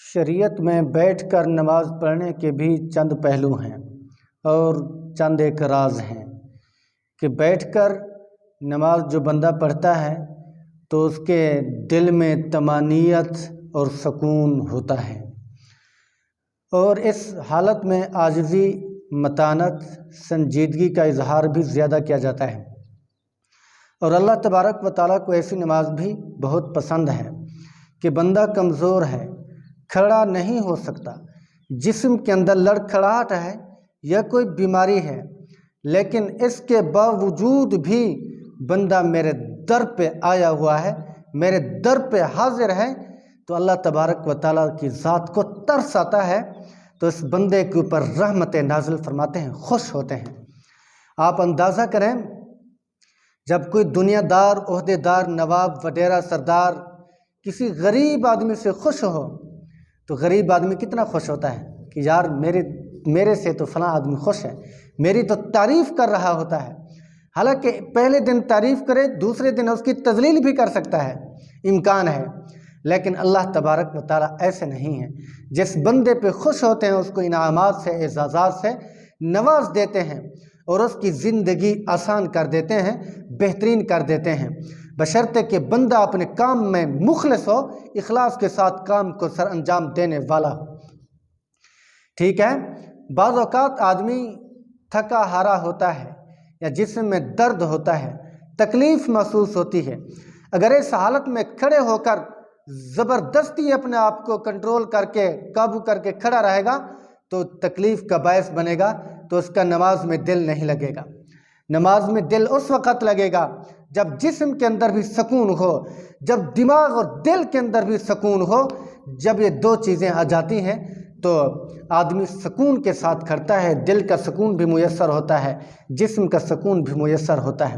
شریعت میں بیٹھ کر نماز پڑھنے کے بھی چند پہلو ہیں اور چند ایک راز ہیں کہ بیٹھ کر نماز جو بندہ پڑھتا ہے تو اس کے دل میں طمانینت اور سکون ہوتا ہے، اور اس حالت میں عاجزی، متانت، سنجیدگی کا اظہار بھی زیادہ کیا جاتا ہے۔ اور اللہ تبارک و تعالیٰ کو ایسی نماز بھی بہت پسند ہے کہ بندہ کمزور ہے، کھڑا نہیں ہو سکتا، جسم کے اندر لڑکھڑاہٹ ہے یا کوئی بیماری ہے، لیکن اس کے باوجود بھی بندہ میرے در پہ آیا ہوا ہے، میرے در پہ حاضر ہے، تو اللہ تبارک و تعالیٰ کی ذات کو ترس آتا ہے، تو اس بندے کے اوپر رحمت نازل فرماتے ہیں، خوش ہوتے ہیں۔ آپ اندازہ کریں، جب کوئی دنیا دار، عہدے دار، نواب وڈیرہ سردار کسی غریب آدمی سے خوش ہو تو غریب آدمی کتنا خوش ہوتا ہے کہ یار میرے سے تو فلاں آدمی خوش ہے، میری تو تعریف کر رہا ہوتا ہے۔ حالانکہ پہلے دن تعریف کرے، دوسرے دن اس کی تذلیل بھی کر سکتا ہے، امکان ہے، لیکن اللہ تبارک و تعالیٰ ایسے نہیں ہیں۔ جس بندے پہ خوش ہوتے ہیں اس کو انعامات سے، اعزازات سے نواز دیتے ہیں اور اس کی زندگی آسان کر دیتے ہیں، بہترین کر دیتے ہیں، بشرطے کہ بندہ اپنے کام میں مخلص ہو، اخلاص کے ساتھ کام کو سر انجام دینے والا ہو۔ ٹھیک ہے، بعض اوقات آدمی تھکا ہارا ہوتا ہے یا جسم میں درد ہوتا ہے، تکلیف محسوس ہوتی ہے، اگر اس حالت میں کھڑے ہو کر زبردستی اپنے آپ کو کنٹرول کر کے، قابو کر کے کھڑا رہے گا تو تکلیف کا باعث بنے گا، تو اس کا نماز میں دل نہیں لگے گا۔ نماز میں دل اس وقت لگے گا جب جسم کے اندر بھی سکون ہو، جب دماغ اور دل کے اندر بھی سکون ہو۔ جب یہ دو چیزیں آ جاتی ہیں تو آدمی سکون کے ساتھ کھڑتا ہے، دل کا سکون بھی میسر ہوتا ہے، جسم کا سکون بھی میسر ہوتا ہے۔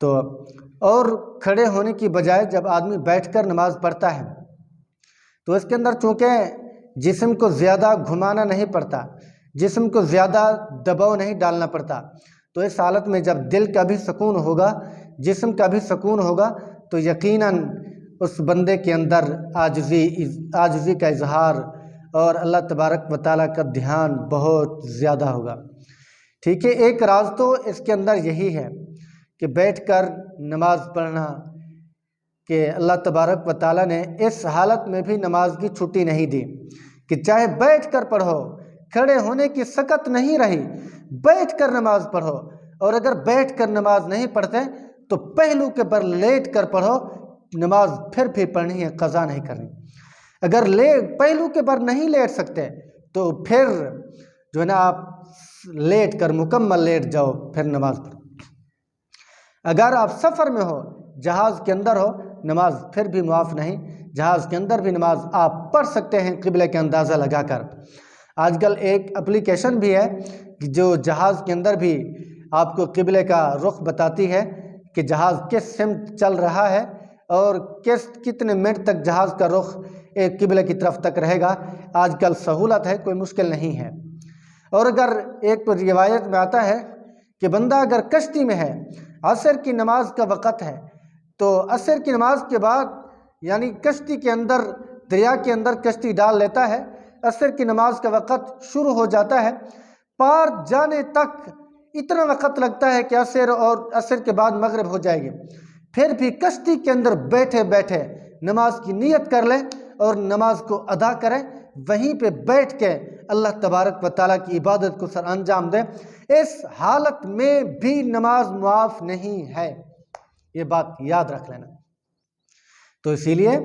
تو اور کھڑے ہونے کی بجائے جب آدمی بیٹھ کر نماز پڑھتا ہے تو اس کے اندر چونکہ جسم کو زیادہ گھمانا نہیں پڑتا، جسم کو زیادہ دباؤ نہیں ڈالنا پڑتا، تو اس حالت میں جب دل کا بھی سکون ہوگا، جسم کا بھی سکون ہوگا، تو یقیناً اس بندے کے اندر عاجزی کا اظہار اور اللہ تبارک و تعالیٰ کا دھیان بہت زیادہ ہوگا۔ ٹھیک ہے، ایک راز تو اس کے اندر یہی ہے کہ بیٹھ کر نماز پڑھنا، کہ اللہ تبارک و تعالیٰ نے اس حالت میں بھی نماز کی چھٹی نہیں دی کہ چاہے بیٹھ کر پڑھو، کھڑے ہونے کی سکت نہیں رہی، بیٹھ کر نماز پڑھو، اور اگر بیٹھ کر نماز نہیں پڑھتے تو پہلو کے بر لیٹ کر پڑھو، نماز پھر بھی پڑھنی ہے، قضا نہیں کرنی۔ اگر پہلو کے بر نہیں لیٹ سکتے تو پھر جو ہے نا آپ لیٹ کر مکمل لیٹ جاؤ، پھر نماز پڑھو۔ اگر آپ سفر میں ہو، جہاز کے اندر ہو، نماز پھر بھی معاف نہیں، جہاز کے اندر بھی نماز آپ پڑھ سکتے ہیں قبلے کا اندازہ لگا کر۔ آج کل ایک اپلیکیشن بھی ہے جو جہاز کے اندر بھی آپ کو قبلے کا رخ بتاتی ہے کہ جہاز کس سمت چل رہا ہے اور کتنے منٹ تک جہاز کا رخ ایک قبلے کی طرف تک رہے گا۔ آج کل سہولت ہے، کوئی مشکل نہیں ہے۔ اور اگر ایک روایت میں آتا ہے کہ بندہ اگر کشتی میں ہے، عصر کی نماز کا وقت ہے، تو عصر کی نماز کے بعد یعنی کشتی کے اندر، دریا کے اندر کشتی ڈال لیتا ہے، عصر کی نماز کا وقت شروع ہو جاتا ہے، پار جانے تک اتنا وقت لگتا ہے کہ عصر اور عصر کے بعد مغرب ہو جائے گی، پھر بھی کشتی کے اندر بیٹھے بیٹھے نماز کی نیت کر لیں اور نماز کو ادا کریں، وہیں پہ بیٹھ کے اللہ تبارک و تعالیٰ کی عبادت کو سر انجام دیں، اس حالت میں بھی نماز معاف نہیں ہے، یہ بات یاد رکھ لینا۔ تو اسی لیے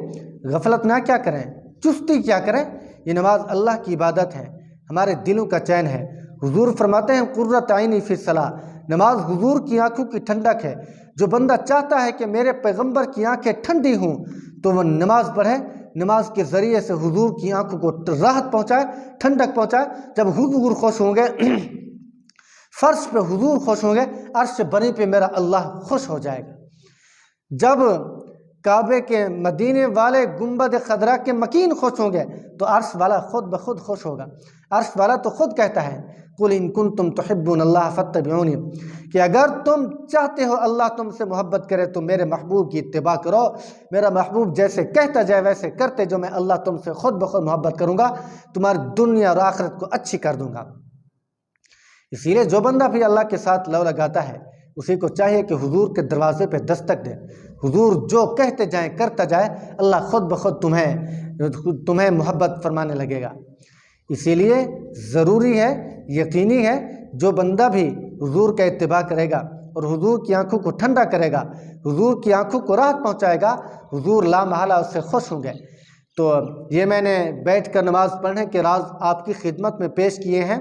غفلت نہ کیا کریں، چستی کیا کریں، یہ نماز اللہ کی عبادت ہے، ہمارے دلوں کا چین ہے۔ حضور فرماتے ہیں قرۃ عینی فی الصلاۃ، نماز حضور کی آنکھوں کی ٹھنڈک ہے۔ جو بندہ چاہتا ہے کہ میرے پیغمبر کی آنکھیں ٹھنڈی ہوں تو وہ نماز پڑھے، نماز کے ذریعے سے حضور کی آنکھوں کو راحت پہنچائے، ٹھنڈک پہنچائے۔ جب حضور خوش ہوں گے، فرش پہ حضور خوش ہوں گے، عرش بری پہ میرا اللہ خوش ہو جائے گا۔ جب کعبے کے مدینے والے گنبد خضرا کے مکین خوش ہوں گے تو عرش والا خود بخود خوش ہوگا۔ عرش والا تو خود کہتا ہے قل ان کنتم تحبون اللہ فاتبعونی، کہ اگر تم چاہتے ہو اللہ تم سے محبت کرے تو میرے محبوب کی اتباع کرو، میرا محبوب جیسے کہتا جائے ویسے کرتے جو، میں اللہ تم سے خود بخود محبت کروں گا، تمہاری دنیا اور آخرت کو اچھی کر دوں گا۔ اسی لیے جو بندہ بھی اللہ کے ساتھ لو لگاتا ہے اسی کو چاہیے کہ حضور کے دروازے پہ دستک دے، حضور جو کہتے جائیں کرتا جائے، اللہ خود بخود تمہیں محبت فرمانے لگے گا۔ اسی لیے ضروری ہے، یقینی ہے، جو بندہ بھی حضور کا اتباع کرے گا اور حضور کی آنکھوں کو ٹھنڈا کرے گا، حضور کی آنکھوں کو راحت پہنچائے گا، حضور لا محالہ اس سے خوش ہوں گے۔ تو یہ میں نے بیٹھ کر نماز پڑھنے کے راز آپ کی خدمت میں پیش کیے ہیں۔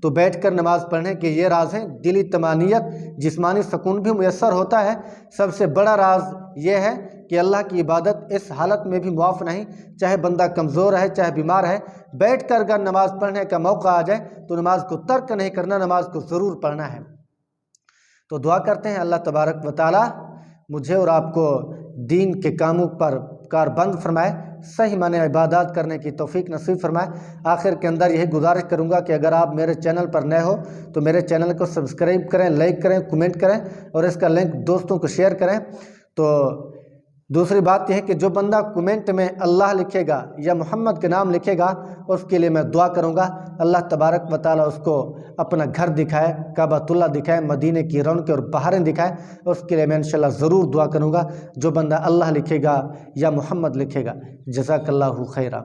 تو بیٹھ کر نماز پڑھنے کے یہ راز ہیں، دلی طمانینت، جسمانی سکون بھی میسر ہوتا ہے۔ سب سے بڑا راز یہ ہے کہ اللہ کی عبادت اس حالت میں بھی معاف نہیں، چاہے بندہ کمزور ہے چاہے بیمار ہے، بیٹھ کر اگر نماز پڑھنے کا موقع آ جائے تو نماز کو ترک نہیں کرنا، نماز کو ضرور پڑھنا ہے۔ تو دعا کرتے ہیں اللہ تبارک و تعالی مجھے اور آپ کو دین کے کاموں پر کاربند فرمائے، صحیح معنی عبادات کرنے کی توفیق نصیب فرمائے۔ آخر کے اندر یہی گزارش کروں گا کہ اگر آپ میرے چینل پر نئے ہو تو میرے چینل کو سبسکرائب کریں، لائک کریں، کمنٹ کریں اور اس کا لنک دوستوں کو شیئر کریں۔ تو دوسری بات یہ ہے کہ جو بندہ کمنٹ میں اللہ لکھے گا یا محمد کے نام لکھے گا اس کے لیے میں دعا کروں گا اللہ تبارک و تعالیٰ اس کو اپنا گھر دکھائے، کعبۃ اللہ دکھائے، مدینے کی رونقیں اور بہاریں دکھائے، اس کے لیے میں انشاءاللہ ضرور دعا کروں گا۔ جو بندہ اللہ لکھے گا یا محمد لکھے گا، جزاک اللہ خیرہ۔